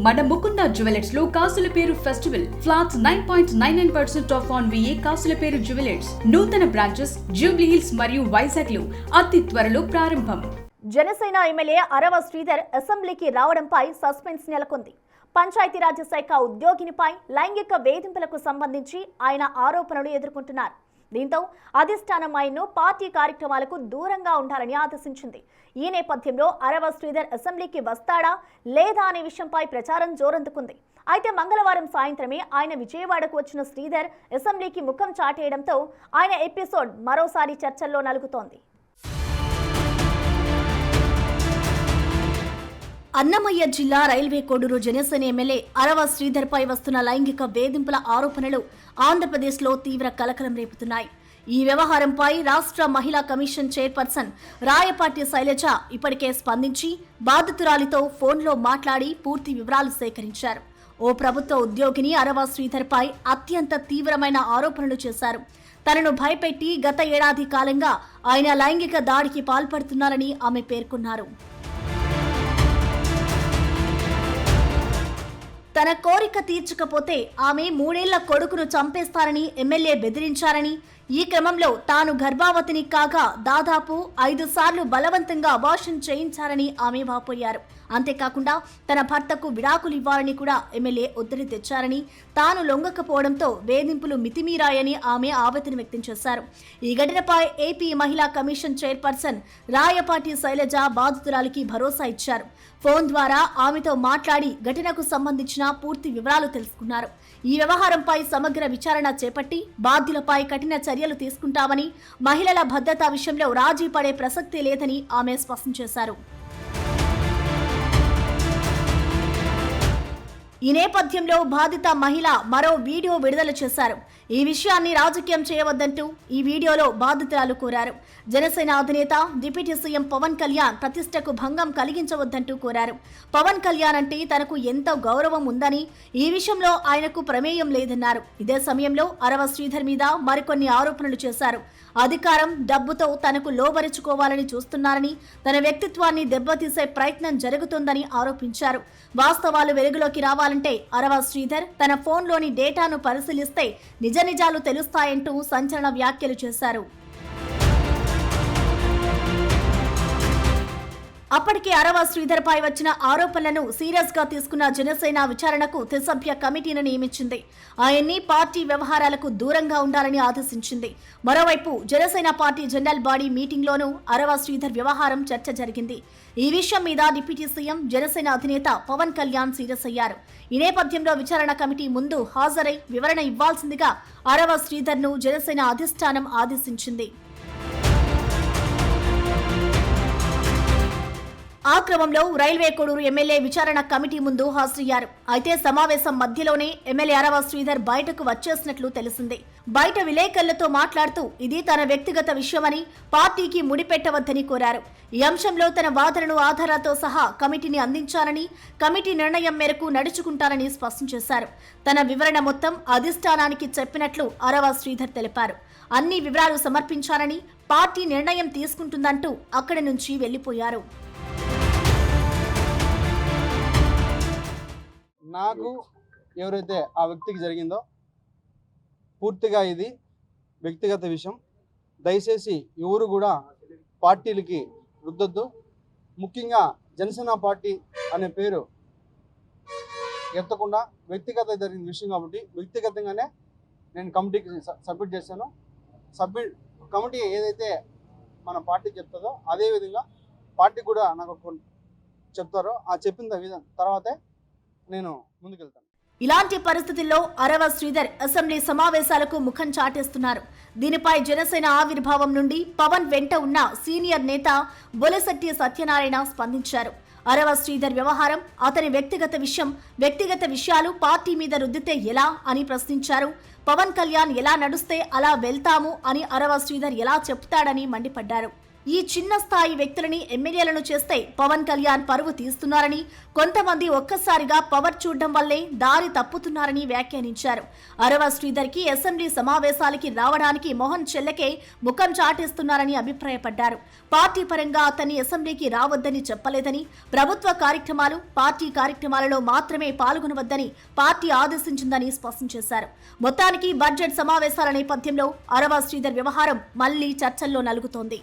మన ముకుంద జ్యువెలర్స్ లో కాసుల పేరు festival flats 9.99% of on VA కాసుల పేరు జ్యువెలర్స్ నూతన బ్రాంచెస్ జూబ్లీ హిల్స్ మరియు వైజాగ్ లో అతి త్వరలో ప్రారంభం. జనసేన ఎమ్మెల్యే అరవ శ్రీధర్ అసెంబ్లీకి రావడంపై సస్పెన్స్ నెలకొంది. పంచాయతీరాజ్ శాఖ ఉద్యోగినిపై లైంగిక వేధింపులకు సంబంధించి ఆయన ఆరోపణలు ఎదుర్కొంటున్నారు. దీంతో అధిష్టానం ఆయన్ను పార్టీ కార్యక్రమాలకు దూరంగా ఉండాలని ఆదేశించింది. ఈ నేపథ్యంలో అరవ శ్రీధర్ అసెంబ్లీకి వస్తాడా లేదా అనే విషయంపై ప్రచారం జోరందుకుంది. అయితే మంగళవారం సాయంత్రమే ఆయన విజయవాడకు వచ్చిన శ్రీధర్ అసెంబ్లీకి ముఖం చాటేయడంతో ఆయన ఎపిసోడ్ మరోసారి చర్చల్లో నలుగుతోంది. అన్నమయ్య జిల్లా రైల్వే కోడూరు జనసేన ఎమ్మెల్యే అరవ శ్రీధర్ పై వస్తున్న లైంగిక వేధింపుల ఆరోపణలు ఆంధ్రప్రదేశ్లో తీవ్ర కలకలం రేపుతున్నాయి. ఈ వ్యవహారంపై రాష్ట్ర మహిళా కమిషన్ చైర్పర్సన్ రాయపాటి శైలజ ఇప్పటికే స్పందించి బాధితురాలితో ఫోన్లో మాట్లాడి పూర్తి వివరాలు సేకరించారు. ఓ ప్రభుత్వ ఉద్యోగిని అరవ శ్రీధర్ పై అత్యంత తీవ్రమైన ఆరోపణలు చేశారు. తనను భయపెట్టి గత ఏడాది కాలంగా ఆయన లైంగిక దాడికి పాల్పడుతున్నారని ఆమె పేర్కొన్నారు. తన కోరిక తీర్చకపోతే ఆమె 3 ఏళ్ల కొడుకును చంపేస్తారని ఎమ్మెల్యే బెదిరించారని, ఈ క్రమంలో తాను గర్భావతిని కాగా దాదాపు 5 సార్లు బలవంతంగా అబార్షన్ చేయించారని ఆమె వాపోయారు. అంతేకాకుండా తన భర్తకు విడాకులు ఇవ్వాలని కూడా ఎమ్మెల్యే ఒత్తిడి తెచ్చారని, తాను లొంగకపోవడంతో వేధింపులు మితిమీరాయని ఆమె ఆవేదన వ్యక్తం చేశారు. ఈ ఘటనపై ఏపీ మహిళా కమిషన్ చైర్పర్సన్ రాయపాటి శైలజ బాధితురాలికి భరోసా ఇచ్చారు. ఫోన్ ద్వారా ఆమెతో మాట్లాడి ఘటనకు సంబంధించిన పూర్తి వివరాలు తెలుసుకున్నారు. ఈ వ్యవహారంపై సమగ్ర విచారణ చేపట్టి బాధ్యులపై కఠిన చర్యలు తీసుకుంటామని, మహిళల భద్రత విషయంలో రాజీ పడే ప్రసక్తే లేదని ఆమె స్పష్టం చేశారు. ఈ నేపథ్యంలో బాధిత మహిళ మరో వీడియో విడుదల చేశారు. ఈ విషయాన్ని రాజకీయం చేయవద్దంటూ ఈ వీడియోలో బాధితురాలు కోరారు. జనసేన అధినేత డిప్యూటీ సీఎం పవన్ కళ్యాణ్ ప్రతిష్టకు భంగం కలిగించవద్దంటూ కోరారు. పవన్ కళ్యాణ్ అంటే తనకు ఎంతో గౌరవం ఉందని, ఈ విషయంలో ఆయనకు ప్రమేయం లేదన్నారు. ఇదే సమయంలో అరవ శ్రీధర్ మీద మరికొన్ని ఆరోపణలు చేశారు. అధికారం, డబ్బుతో తనకు లోబరుచుకోవాలని చూస్తున్నారని, తన వ్యక్తిత్వాన్ని దెబ్బతీసే ప్రయత్నం జరుగుతుందని ఆరోపించారు. వాస్తవాలు వెలుగులోకి రావాలంటే అరవ శ్రీధర్ తన ఫోన్లోని డేటాను పరిశీలిస్తే నిజాలు తెలుస్తాయంటూ సంచలన వ్యాఖ్యలు చేశారు. అప్పటికే అరవ శ్రీధర్ పై వచ్చిన ఆరోపణలను సీరియస్ గా తీసుకున్న జనసేన విచారణకు త్రిసభ్య కమిటీని నియమించింది. ఆయన్ని పార్టీ వ్యవహారాలకు దూరంగా ఉండాలని ఆదేశించింది. మరోవైపు Janasena party general body meeting లోనూ అరవ శ్రీధర్ వ్యవహారం చర్చ జరిగింది. ఈ విషయం మీద డిప్యూటీ సీఎం జనసేన అధినేత పవన్ కళ్యాణ్ సీరియస్ అయ్యారు. ఈ నేపథ్యంలో విచారణ కమిటీ ముందు హాజరై వివరణ ఇవ్వాల్సిందిగా అరవ శ్రీధర్ ను జనసేన అధిష్టానం ఆదేశించింది. ఆ క్రమంలో రైల్వే కోడూరు ఎమ్మెల్యే విచారణ కమిటీ ముందు హాజరయ్యారు. అయితే సమావేశం మధ్యలోనే ఎమ్మెల్యే అరవ శ్రీధర్ బయటకు వచ్చేసినట్లు తెలిసింది. బయట విలేకరులతో మాట్లాడుతూ ఇది తన వ్యక్తిగత విషయమని, పార్టీకి ముడిపెట్టవద్దని కోరారు. ఈ అంశంలో తన వాదనను ఆధారాలతో సహా కమిటీని అందించాలని, కమిటీ నిర్ణయం మేరకు నడుచుకుంటారని స్పష్టం చేశారు. తన వివరణ మొత్తం అధిష్టానానికి చెప్పినట్లు అరవ శ్రీధర్ తెలిపారు. అన్ని వివరాలు సమర్పించాలని, పార్టీ నిర్ణయం తీసుకుంటుందంటూ అక్కడి నుంచి వెళ్లిపోయారు. నాకు ఎవరైతే ఆ వ్యక్తికి జరిగిందో పూర్తిగా ఇది వ్యక్తిగత విషయం. దయచేసి ఎవరు కూడా పార్టీలకి రుద్దొద్దు. ముఖ్యంగా జనసేన పార్టీ అనే పేరు ఎత్తకుండా వ్యక్తిగత జరిగిన విషయం కాబట్టి వ్యక్తిగతంగానే నేను కమిటీకి సబ్మిట్ చేశాను. కమిటీ ఏదైతే మన పార్టీ చెప్తుందో అదేవిధంగా పార్టీ కూడా నాకు చెప్తారో ఆ చెప్పిన తర్వాతే నేను ముందుకెళ్తాను. ఇలాంటి పరిస్థితుల్లో అరవ శ్రీధర్ అసెంబ్లీ సమావేశాలకు ముఖం చాటేస్తున్నారు. దీనిపై జనసేన ఆవిర్భావం నుండి పవన్ వెంట ఉన్న సీనియర్ నేత బొలిశెట్టి సత్యనారాయణ స్పందించారు. అరవ శ్రీధర్ వ్యవహారం అతని వ్యక్తిగత విషయాలు పార్టీ మీద రుద్దితే ఎలా అని ప్రశ్నించారు. పవన్ కళ్యాణ్ ఎలా నడుస్తే అలా వెళ్తాము అని అరవ శ్రీధర్ ఎలా చెప్తాడని మండిపడ్డారు. ఈ చిన్న స్థాయి వ్యక్తులని ఎమ్మెల్యేలను చేస్తే పవన్ కళ్యాణ్ పరువు తీస్తున్నారని, కొంతమంది ఒక్కసారిగా పవర్ చూడడం వల్లే దారి తప్పుతున్నారని వ్యాఖ్యానించారు. అరవ శ్రీధర్కి అసెంబ్లీ సమావేశాలకి రావడానికి మోహన్ చెల్లకే ముఖం చాటేస్తున్నారని అభిప్రాయపడ్డారు. పార్టీ పరంగా అతన్ని అసెంబ్లీకి రావద్దని చెప్పలేదని, ప్రభుత్వ కార్యక్రమాలు, పార్టీ కార్యక్రమాలలో మాత్రమే పాల్గొనవద్దని పార్టీ ఆదేశించిందని స్పష్టం చేశారు. మొత్తానికి బడ్జెట్ సమావేశాల నేపథ్యంలో అరవ శ్రీధర్ వ్యవహారం మళ్లీ చర్చల్లో నలుగుతోంది.